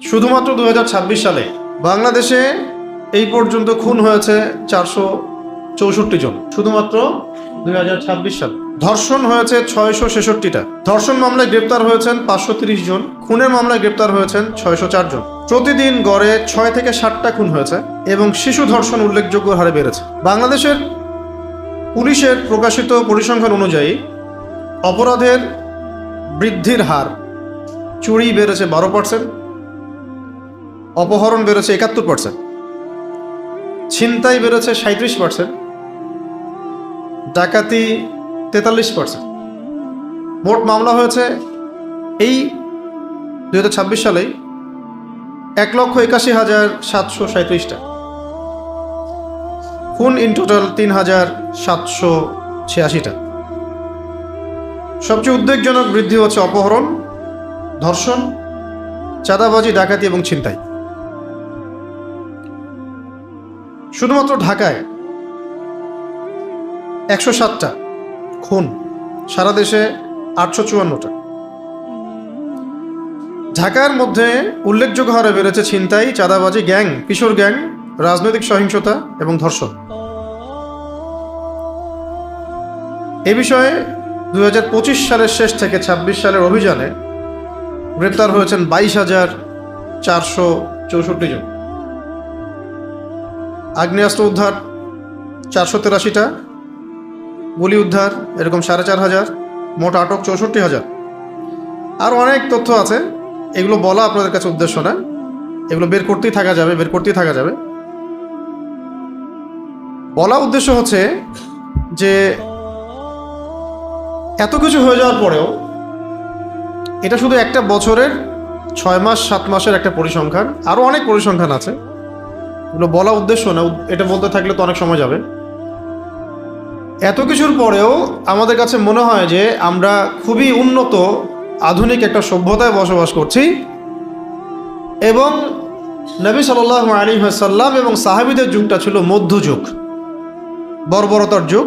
শুধুমাত্র 2026 সালে বাংলাদেশে এই পর্যন্ত খুন হয়েছে 464 জন, শুধুমাত্র 2026 সালে। ধর্ষণ হয়েছে 666টা, ধর্ষণ মামলায় গ্রেপ্তার হয়েছেন 530 জন, খুনের মামলায় গ্রেপ্তার হয়েছেন 604 জন। প্রতিদিন গড়ে 6 থেকে 7টা খুন হয়েছে এবং শিশু ধর্ষণ উল্লেখযোগ্য হারে বেড়েছে। বাংলাদেশের পুলিশের প্রকাশিত পরিসংখ্যান অনুযায়ী অপরাধের বৃদ্ধির হার: চুরি বেড়েছে 12%, অপহরণ বেড়েছে 71%, ছিনতাই বেড়েছে 37%, ডাকাতি 43%। মোট মামলা হয়েছে এই 2026 সালেই 1,81,737টা। খুন ইন টোটাল 3,786টা। সবচেয়ে উদ্বেগজনক বৃদ্ধি হচ্ছে অপহরণ, ধর্ষণ, চাঁদাবাজি, ডাকাতি এবং ছিনতাই। শুধুমাত্র ঢাকায় 107টা খুন, সারা দেশে 854টা। ঢাকার মধ্যে উল্লেখযোগ্য হারে বেড়েছে ছিনতাই, চাঁদাবাজি, গ্যাং, কিশোর গ্যাং, রাজনৈতিক সহিংসতা এবং ধর্ষণ। এ বিষয়ে 2025 সালের শেষ থেকে 26 সালের অভিযানে গ্রেপ্তার হয়েছেন 22,464 জন। আগ্নেয়াস্ত্র উদ্ধার 483টা, গুলি উদ্ধার এরকম 4,500, মোট আটক 64,000। আরও অনেক তথ্য আছে, এগুলো বলা আপনাদের কাছে উদ্দেশ্য না, এগুলো বের করতেই থাকা যাবে। বলা উদ্দেশ্য হচ্ছে যে এত কিছু হয়ে যাওয়ার পরেও এটা শুধু একটা বছরের 6 মাস 7 মাসের একটা পরিসংখ্যান, আরও অনেক পরিসংখ্যান আছে, এগুলো বলা উদ্দেশ্য না, এটা বলতে থাকলে তো অনেক সময় যাবে। এত কিছুর পরেও আমাদের কাছে মনে হয় যে আমরা খুবই উন্নত আধুনিক একটা সভ্যতায় বসবাস করছি এবং নবী সাল্লাল্লাহু আলাইহি ওয়াসাল্লাম এবং সাহাবীদের যুগটা ছিল মধ্যযুগ, বর্বরতার যুগ,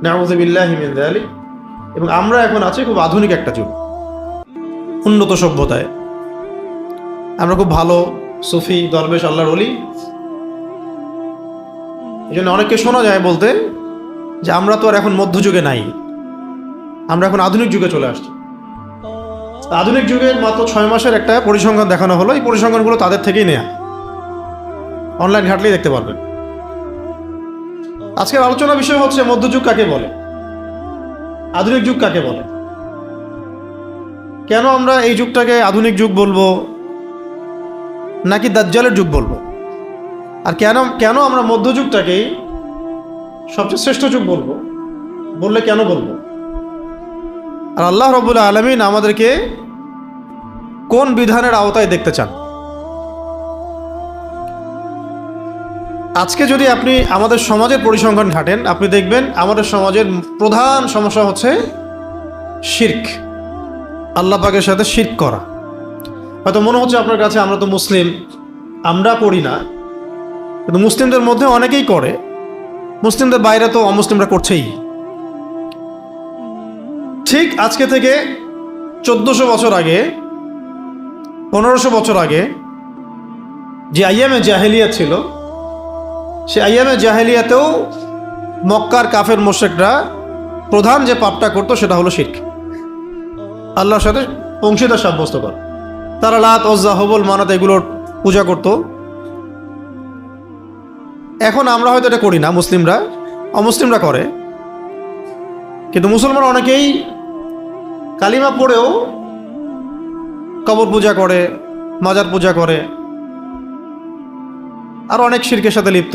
নাউযু বিল্লাহি মিন যালিক। এবং আমরা এখন আছি খুব আধুনিক একটা যুগ, উন্নত সভ্যতায়। আমরা খুব ভালো সুফি, দরবেশ, আল্লাহর ওলি। এই জন্য অনেককে শোনা যায় বলতে যে আমরা তো আর এখন মধ্যযুগে নাই, আমরা এখন আধুনিক যুগে চলে আসছি। আধুনিক যুগের মাত্র 6 মাসের একটা পরিসংখ্যান দেখানো হলো, এই পরিসংখ্যানগুলো তাদের থেকেই নেয়া, অনলাইন ঘাটলেই দেখতে পারবেন। আজকের আলোচনা বিষয় হচ্ছে মধ্যযুগ কাকে বলে, আধুনিক যুগ কাকে বলে, কেন আমরা এই যুগটাকে আধুনিক যুগ বলবো নাকি দাজ্জালের যুগ বলবো, আর কেন আমরা মধ্যযুগটাকেই সবচেয়ে শ্রেষ্ঠ যুগ বলবো, বললে কেন বলবো, আর আল্লাহ রাব্বুল আলামিন আমাদেরকে কোন বিধানের আওতায় দেখতে চান। আজকে যদি আপনি আমাদের সমাজের পরিসংখ্যান ঘাটেন, আপনি দেখবেন আমাদের সমাজের প্রধান সমস্যা হচ্ছে শিরক, আল্লাহ পাকের সাথে শিরক করা। হয়তো মনে হচ্ছে আপনার কাছে আমরা তো মুসলিম, আমরা করি না, কিন্তু মুসলিমদের মধ্যে অনেকেই করে, মুসলিমদের বাইরে তো অমুসলিমরা করছেই। ঠিক আজকে থেকে 1400 বছর আগে, 1500 বছর আগে যে আইয়ামে জাহেলিয়াত ছিল, সে আইয়ামে জাহেলিয়াতেও মক্কার কাফের মুশরিকরা প্রধান যে পাপটা করতো সেটা হলো শিরক, আল্লাহর সাথে অংশীদার সাব্যস্ত করা। তারা লাত, উজ্জা, হুবল, মানাত এগুলোর পূজা করত। এখন আমরা হয়তো এটা করি না, মুসলিমরা, অমুসলিমরা করে, কিন্তু মুসলমান অনেকেই কালিমা পড়েও কবর পূজা করে, মাজার পূজা করে, আর অনেক শিরকের সাথে লিপ্ত,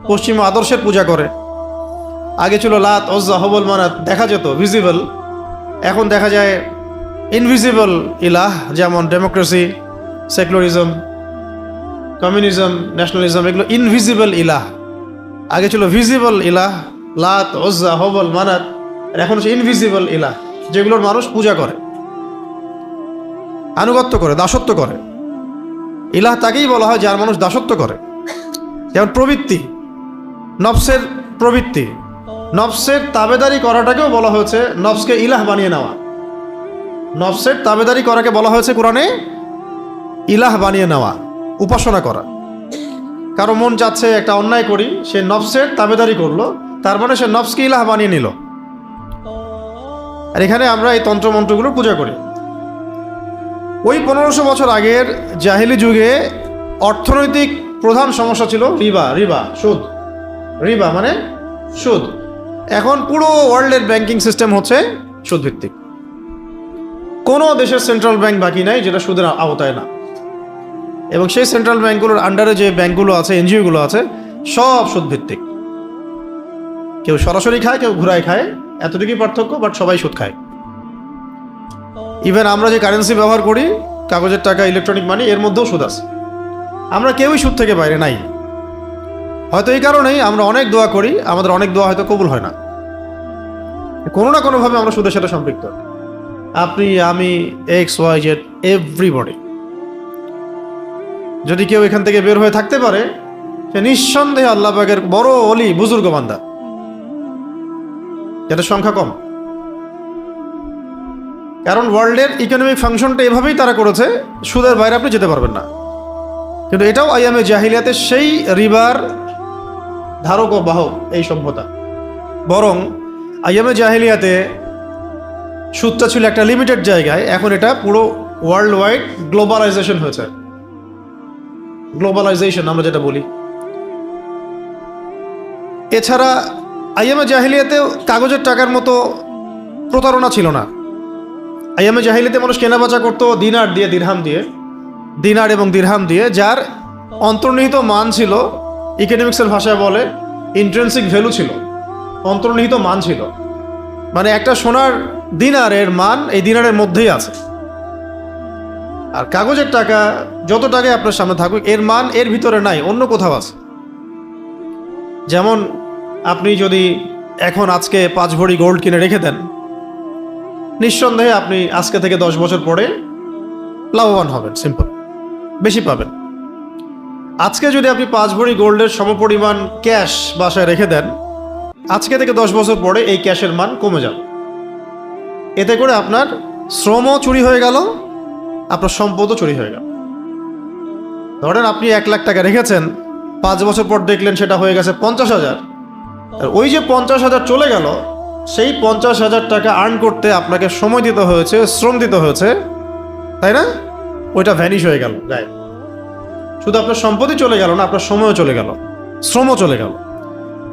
পশ্চিমা আদর্শের পূজা করে। আগে ছিল লাত, উজ্জা, হুবল, মানাত দেখা যেত ভিজিবল, এখন দেখা যায় ইনভিজিবল ইলাহ, যেমন ডেমোক্রেসি, সেকুলারিজম, কমিউনিজম, ন্যাশনালিজম, এগুলো ইনভিজিবল ইলাহ। আগে ছিল ভিজিবল ইলাহ, লাত, উজ্জা, হুবল, মানাত, আর এখন হচ্ছে ইনভিজিবল ইলাহ, যেগুলোর মানুষ পূজা করে, আনুগত্য করে, দাসত্ব করে। ইলাহ তাকেই বলা হয় যার মানুষ দাসত্ব করে। যেমন প্রবৃত্তি, নফসের প্রবৃত্তি, নফসের তাবেদারি করাটাকেও বলা হয়েছে নফসকে ইলাহ বানিয়ে নেওয়া। নফসের তাবেদারি করাকে বলা হয়েছে কোরআনে ইলাহ বানিয়ে নেওয়া, উপাসনা করা। কারো মন চাচ্ছে একটা অন্যায় করি, সে নফসের তাবেদারি করলো, তার মানে সে নফসকে ইলাহ বানিয়ে নিল। আর এখানে আমরা এই তন্ত্রমন্ত্রগুলোর পূজা করি। ওই 1500 বছর আগের জাহিলি যুগে অর্থনৈতিক প্রধান সমস্যা ছিল রিবা, সুদ। রিবা মানে সুদ। এখন পুরো ওয়ার্ল্ডের ব্যাংকিং সিস্টেম হচ্ছে সুদ ভিত্তিক। কোনো দেশের সেন্ট্রাল ব্যাংক বাকি নাই যেটা সুদের আওতায় না, এবং সেই সেন্ট্রাল ব্যাংকগুলোর আন্ডারে যে ব্যাংকগুলো আছে, এনজিওগুলো আছে, সব সুদ ভিত্তিক। কেউ সরাসরি খায়, কেউ ঘুরায় খায়, এতটুকুই পার্থক্য, বাট সবাই সুদ খায়। ইভেন আমরা যে কারেন্সি ব্যবহার করি, কাগজের টাকা, ইলেকট্রনিক মানি, এর মধ্যেও সুদ আছে। আমরা কেউই সুদ থেকে বাইরে নাই। হয়তো এই কারণেই আমরা অনেক দোয়া করি, আমাদের অনেক দোয়া হয়তো কবুল হয় না। কোনো না কোনোভাবে আমরা সুদের সাথে সম্পৃক্ত। আপনি, আমি, XYZ, এভরিবডি। যদি কেউ এখান থেকে বের হয়ে থাকতে পারে, সে নিঃসন্দেহে আল্লাহ পাকের বড় ওলি, বুজুর্গ বান্দা, যেটা সংখ্যা কম। কারণ ওয়ার্ল্ডের ইকোনমিক ফাংশনটা এভাবেই তারা করেছে, সুদের বাইরে আপনি যেতে পারবেন না। কিন্তু এটাও আইয়ামে জাহিলিয়াতে সেই রিবার ধারক ও বাহক এই সভ্যতা। বরং আইয়ামে জাহিলিয়াতে সুদটা ছিল একটা লিমিটেড জায়গায়, এখন এটা পুরো ওয়ার্ল্ড ওয়াইড গ্লোবালাইজেশন হয়েছে। গ্লোবালাইজেশন আমরা যেটা বলি। এছাড়া আইয়ামে জাহিলিয়াতেও কাগজের টাকার মতো প্রতারণা ছিল না। আইয়ামে জাহিলিয়াতে মানুষ কেনাবেচা করতো দিনার দিয়ে, দিরহাম দিয়ে, দিনার এবং দিরহাম দিয়ে, যার অন্তর্নিহিত মান ছিল, ইকোনমিক্সের ভাষায় বলে ইন্ট্রেন্সিক ভ্যালু ছিল, অন্তর্নিহিত মান ছিল। মানে একটা সোনার দিনারের মান এই দিনারের মধ্যেই আছে। আর কাগজের টাকা যত টাকায় আপনার সামনে থাকুক, এর মান এর ভিতরে নাই, অন্য কোথাও আছে। যেমন আপনি যদি এখন আজকে 5 ভরি গোল্ড কিনে রেখে দেন, নিঃসন্দেহে আপনি আজকে থেকে 10 বছর পরে লাভবান হবেন, সিম্পল, বেশি পাবেন। আজকে যদি আপনি 5 ভরি গোল্ডের সমপরিমাণ ক্যাশ বাসায় রেখে দেন, আজকে থেকে 10 বছর পরে এই ক্যাশের মান কমে যাবে। এতে করে আপনার শ্রমও চুরি হয়ে গেল, আপনার সম্পদও চুরি হয়ে গেল। ধরেন আপনি 1 লাখ টাকা রেখেছেন, 5 বছর পর দেখলেন সেটা হয়ে গেছে 50,000। আর ওই যে 50,000 চলে গেল, সেই 50,000 টাকা আর্ন করতে আপনাকে সময় দিতে হয়েছে, শ্রম দিতে হয়েছে, তাই না? ওইটা ভ্যানিশ হয়ে গেল, গায়ে। শুধু আপনার সম্পত্তি চলে গেল না, আপনার সময়ও চলে গেল, শ্রমও চলে গেল।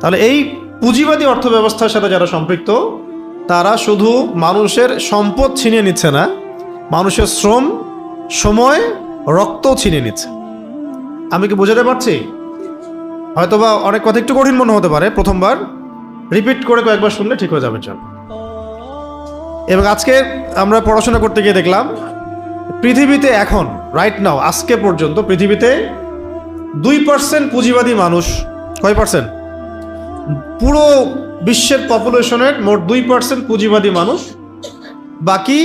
তাহলে এই পুঁজিবাদী অর্থ ব্যবস্থার সাথে যারা সম্পৃক্ত, তারা শুধু মানুষের সম্পদ ছিনিয়ে নিচ্ছে না, মানুষের শ্রম, সময়, রক্তও ছিনিয়ে নিচ্ছে। আমি কি বোঝাতে পারছি? হয়তোবা অনেক কথা একটু কঠিন মনে হতে পারে, প্রথমবার রিপিট করে কয়েকবার শুনলে ঠিক হয়ে যাবে। চল। এবং আজকে আমরা পড়াশোনা করতে গিয়ে দেখলাম, পৃথিবীতে এখন রাইট নাও, আজকে পর্যন্ত পৃথিবীতে 2% পুঁজিবাদী মানুষ। কয় পার্সেন্ট? পুরো বিশ্বের পপুলেশনের মোট 2% পুঁজিবাদী মানুষ। বাকি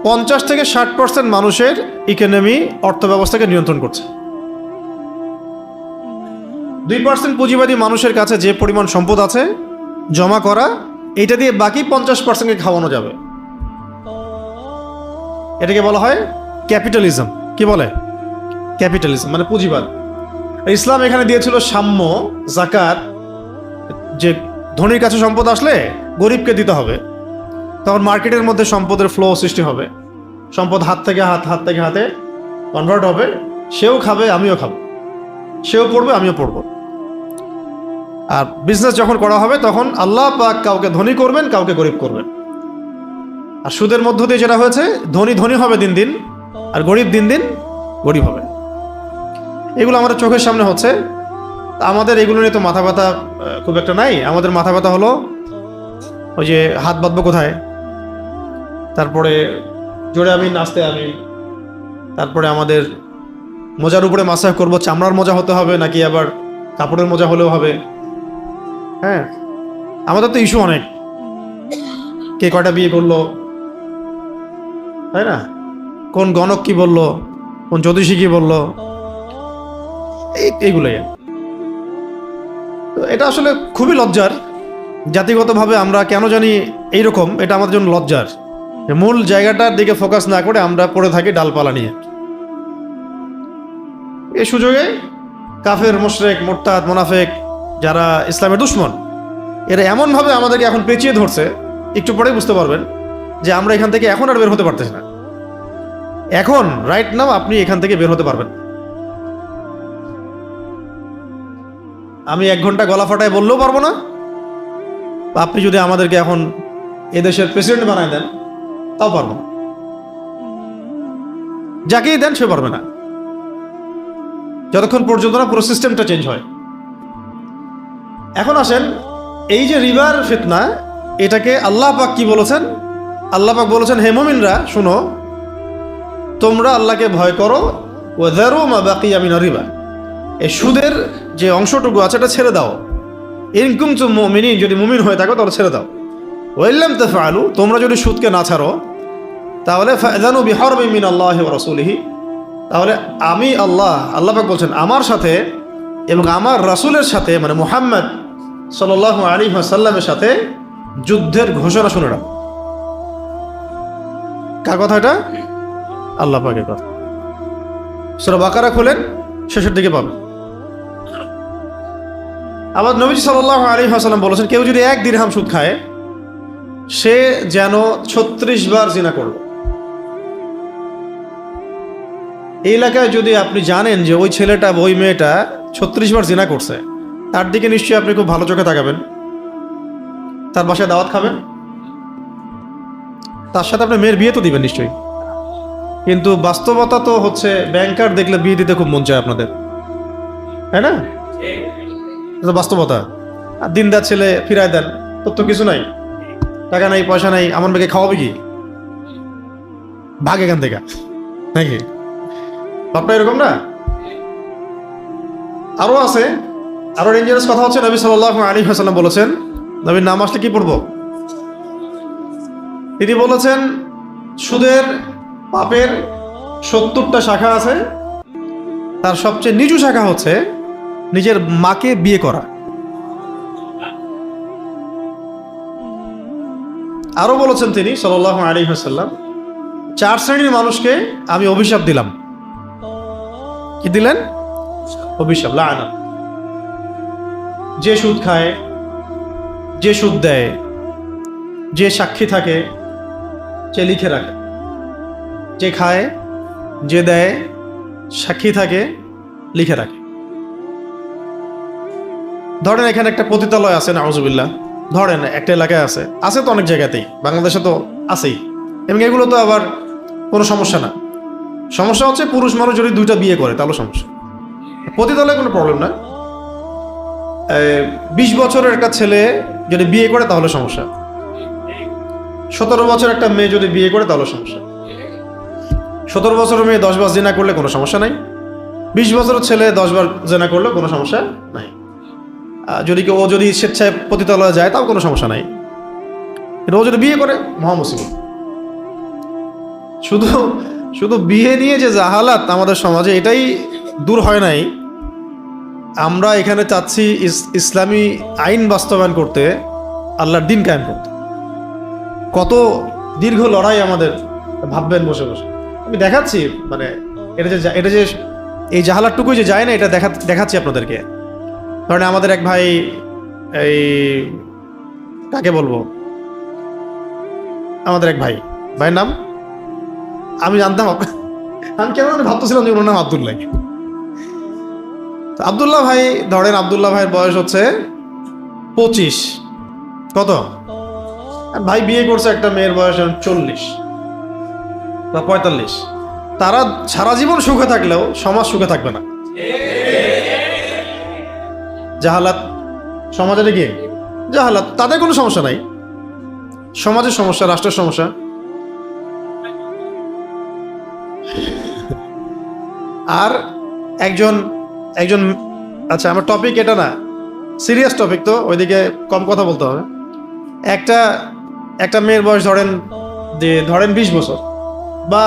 50 থেকে 60% মানুষের ইকোনমি, অর্থ ব্যবস্থাকে নিয়ন্ত্রণ করছে। 2% পুঁজিবাদী মানুষের কাছে যে পরিমাণ সম্পদ আছে জমা করা, এটা দিয়ে বাকি 50%কে খাওয়ানো যাবে। এটাকে বলা হয় ক্যাপিটালিজম। কি বলে? ক্যাপিটালিজম মানে পুঁজিবাদ। ইসলাম এখানে দিয়েছিল সাম্য, যাকাত, যে ধনীর কাছে সম্পদ আসলে গরিবকে দিতে হবে, তখন মার্কেটের মধ্যে সম্পদের ফ্লো সৃষ্টি হবে, সম্পদ হাত থেকে হাতে কনভার্ট হবে, সেও খাবে, আমিও খাবো, সেও পড়বে, আমিও পড়বো। আর বিজনেস যখন করা হবে, তখন আল্লাহ পাক কাউকে ধনী করবেন, কাউকে গরিব করবেন। আর সুদের মধ্য দিয়ে যেটা হয়েছে, ধনী হবে দিন দিন, আর গরিব দিন দিন গরিব হবে। এগুলো আমাদের চোখের সামনে হচ্ছে। আমাদের এগুলো নিয়ে তো মাথা ব্যথা খুব একটা নাই। আমাদের মাথা ব্যথা হলো ওই যে হাত বাঁধবো কোথায়, তারপরে জোরে আমিন, নাচতে আমিন, তারপরে আমাদের মোজার উপরে মাসাজ করব, চামড়ার মোজা হতে হবে নাকি আবার কাপড়ের মোজা হলেও হবে। হ্যাঁ, আমাদের তো ইস্যু অনেক, কে কয়টা বিয়ে করলো, তাই না? কোন গণক কি বললো, কোন জ্যোতিষী কি বললো, এইগুলোই। তো এটা আসলে খুবই লজ্জার। জাতিগতভাবে আমরা কেন জানি এইরকম, এটা আমাদের জন্য লজ্জার। মূল জায়গাটার দিকে ফোকাস না করে আমরা পড়ে থাকি ডালপালা নিয়ে। এই সুযোগে কাফের, মুশরিক, মুরতাদ, মুনাফিক, যারা ইসলামের দুশমন, এরা এমনভাবে আমাদেরকে এখন পেঁচিয়ে ধরছে, একটু পরেই বুঝতে পারবেন যে আমরা এখান থেকে এখন আর বের হতে পারতেছি না। এখন রাইট নাও আপনি এখান থেকে বের হতে পারবেন। আমি 1 ঘন্টা গলা ফাটায় বললেও পারবো না, আপনি যদি আমাদেরকে এখন এদেশের প্রেসিডেন্ট বানায় দেন তাও পারবো না, যাকেই দেন সে পারবে না, যতক্ষণ পর্যন্ত না পুরো সিস্টেমটা চেঞ্জ হয়। এখন আসেন, এই যে রিবার ফিতনা, এটাকে আল্লাহ পাক কি বলেছেন? আল্লাহ পাক বলেছেন, হে মুমিনরা শুনো, তোমরা আল্লাহকে ভয় করো, ওয়াযারু মা বাকিয়া মিনার রিবা, এই সুদের যে অংশটুকু আছে এটা ছেড়ে দাও। ইন কুনতুম মুমিনিন, যদি মুমিন হয়ে থাকো তাহলে ছেড়ে দাও। ওয়া ইল্লাম তাফআলু, তোমরা যদি সুদকে না ছাড়ো তাহলে ফাযানু বিহারবিন মিনাল্লাহি ওয়া রাসূলিহি, তাহলে আমি আল্লাহ পাক বলছেন আমার সাথে এবং আমার রাসূলের সাথে, মানে মুহাম্মদ সাল্লাল্লাহু আলাইহি ওয়াসাল্লামের সাথে যুদ্ধের ঘোষণা শুনে নাও। কার কথা এটা? আল্লাহ পাকের কথা। সূরা বাকারা খুলেন, শেষের দিকে পাবেন। আবার নবীজি সাল্লাল্লাহু আলাইহি ওয়াসাল্লাম বলেছেন, কেউ যদি 1 দিরহাম সুদ খায় সে যেন 36 বার জিনা করল। এই এলাকায় যদি আপনি জানেন যে ওই ছেলেটা, ওই মেয়েটা 36 বার জিনা করছে, তার দিকে নিশ্চয়ই আপনি খুব ভালো চোখে তাকাবেন, তার বাসায় দাওয়াত খাবেন, তার সাথে আপনার মেয়ের বিয়ে তো দিবেন নিশ্চয়ই। কিন্তু বাস্তবতা তো হচ্ছে, ব্যাংকার দেখলে বিয়ে দিতে খুব মন চায় আপনাদের, তাই না? এটা বাস্তবতা। আর দিনদার ছেলে ফিরায় দেন, তোর তো কিছু নাই, টাকা নাই, পয়সা নাই, আমার মেয়েকে খাওয়াবে কি, ভাগ এখান থেকে, নাকি? আপনার এরকম না? আরো আছে, আরো ডেঞ্জারাস কথা হচ্ছে, নবী সাল্লাল্লাহু আলাইহি ওয়াসাল্লাম বলেছেন, নবীর নাম আসলে কি পড়বো? তিনি বলেছেন, সুদের পাপের 70টা শাখা আছে, তার সবচেয়ে নিচু শাখা হচ্ছে নিজের মাকে বিয়ে করা। আরো বলেছেন তিনি সাল্লাল্লাহু আলাইহি ওয়াসাল্লাম, 4 শ্রেণীর মানুষকে আমি অভিশাপ দিলাম। কি দিলেন? অভিশাপ, লাআনা। যে সুদ খায়, যে সুদ দেয়, যে সাক্ষী থাকে, যে লিখে রাখে। যে খায়, যে দেয়, সাক্ষী থাকে, লিখে রাখে। ধরেন এখানে একটা পতিতালয় আছে, নাউজুবিল্লাহ, ধরেন একটা এলাকায় আছে, আছে তো অনেক জায়গাতেই, বাংলাদেশে তো আছেই, এবং এগুলো তো আবার কোনো সমস্যা না। সমস্যা হচ্ছে পুরুষ মানুষ যদি 2টা বিয়ে করে তাহলে সমস্যা। পতিতালয়ে কোনো প্রবলেম না। 20 বছরের একটা ছেলে যদি বিয়ে করে তাহলে সমস্যা, 17 বছর একটা মেয়ে যদি বিয়ে করে তাহলে সমস্যা। 17 বছরের মেয়ে 10 বার জিনা করলে কোনো সমস্যা নাই, 20 বছরের ছেলে 10 বার জিনা করলে কোনো সমস্যা নাই। যদি ও যদি স্বেচ্ছায় পতিতালয়ে যায় তাও কোনো সমস্যা নাই, কিন্তু ও যদি বিয়ে করে মহামুসিবত। শুধু বিয়ে নিয়ে যে জাহালাত আমাদের সমাজে, এটাই দূর হয় নাই। আমরা এখানে চাচ্ছি ইসলামী আইন বাস্তবায়ন করতে, আল্লাহর দিন কায়েম করতে। কত দীর্ঘ লড়াই আমাদের, ভাববেন বসে বসে। আমি দেখাচ্ছি, মানে এটা যে এই জাহালাতটুকুই যে যায় না, এটা দেখাচ্ছি আপনাদেরকে। ধরেন আমাদের এক ভাই, এই কাকে বলবো, আমাদের এক ভাইয়ের নাম আমি জানতাম, আমি কেমন ভাবতেছিলাম যে ওনার নাম আব্দুল্লাহ। আব্দুল্লাহ ভাই, ধরেন আব্দুল্লাহ ভাইয়ের বয়স হচ্ছে 25, কত? ভাই বিয়ে করছে একটা মেয়ের বয়স 40 বা 45। তারা সারা জীবন সুখে থাকলেও সমাজ সুখে থাকবে না। জাহালাত সমাজে গিয়ে জাহালাত, তাদের কোনো সমস্যা নাই, সমাজের সমস্যা, রাষ্ট্রের সমস্যা। আর একজন আচ্ছা, আমার টপিক এটা না, সিরিয়াস টপিক, তো ওইদিকে কম কথা বলতে হবে। একটা মেয়ের বয়স ধরেন 20 বছর বা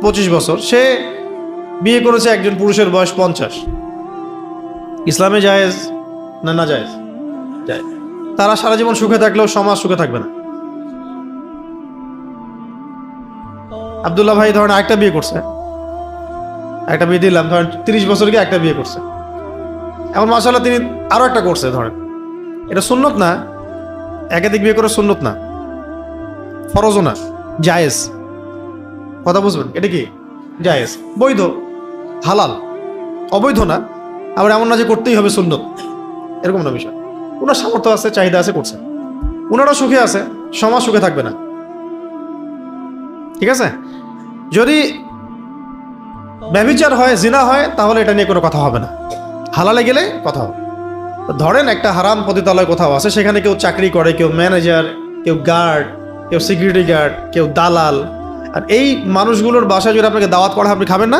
25 বছর, সে বিয়ে করেছে একজন পুরুষের বয়স 50। ইসলামে জায়েজ না জায়েজ? জায়েজ। তারা সারা জীবন সুখে থাকলেও সমাজ সুখে থাকবে না। আব্দুল্লাহ ভাই ধরেন আরেকটা বিয়ে করছে, একটা বিয়ে দিলাম, ধরেন 30 বছর গিয়ে একটা বিয়ে করছে, এখন মাশাআল্লাহ তিনি আরো একটা করছে, ধরেন এটা সুন্নত না, একাধিক বিয়ে করা সুন্নত না, ফরজও না, জায়েজ। কথা বুঝবেন, এটা কি জায়েজ, বৈধ, হালাল, অবৈধ না। আবার এমন না যে করতেই হবে সুন্নত, এরকম না বিষয়। ওনার সামর্থ্য আছে, চাহিদা আছে, করছে, ওনারা সুখে আছে, সমাজ সুখে থাকবে না, ঠিক আছে। যদি ব্যভিচার হয়, জিনা হয়, তাহলে এটা নিয়ে কোনো কথা হবে না, হালালে গেলে কথা হবে। তো ধরেন একটা হারাম পতিতালয় কোথাও আছে, সেখানে কেউ চাকরি করে, কেউ ম্যানেজার, কেউ গার্ড, কেউ সিকিউরিটি গার্ড, কেউ দালাল, আর এই মানুষগুলোর বাসায় যদি আপনাকে দাওয়াত করা হয়, আপনি খাবেন না?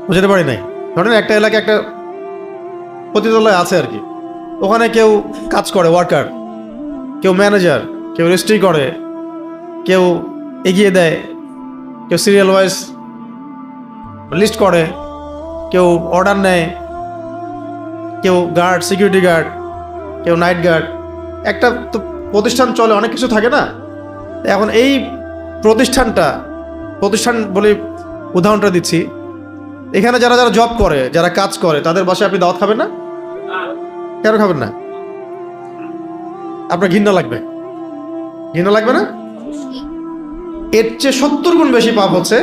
বুঝতে পারি নাই। ধরেন একটা এলাকায় একটা পতিতালয় আছে আর কি, ওখানে কেউ কাজ করে, ওয়ার্কার, কেউ ম্যানেজার, কেউ রেজিস্ট্রি করে, কেউ এগিয়ে দেয়, কেউ সিরিয়াল ওয়াইজ লিস্ট করে, কেউ অর্ডার নেয়, কেউ গার্ড, সিকিউরিটি গার্ড, কেউ নাইট গার্ড। একটা তো প্রতিষ্ঠান চলে, অনেক কিছু থাকে না। এখন এই প্রতিষ্ঠান বলে উদাহরণটা দিচ্ছি, এখানে যারা যারা জব করে, যারা কাজ করে, তাদের বাসায় আপনি দাওয়াত খাবেন না? কেন খাবেন না? আপনার ঘৃণা লাগবে, ঘৃণা লাগবে না? এর চেয়ে 70 গুণ বেশি পাপ হচ্ছে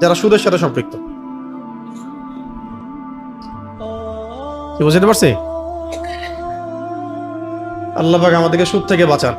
যারা সুদের সাথে সম্পৃক্ত। কি বুঝতে পারছি? আল্লাহ পাক আমাদেরকে সুদ থেকে বাঁচান।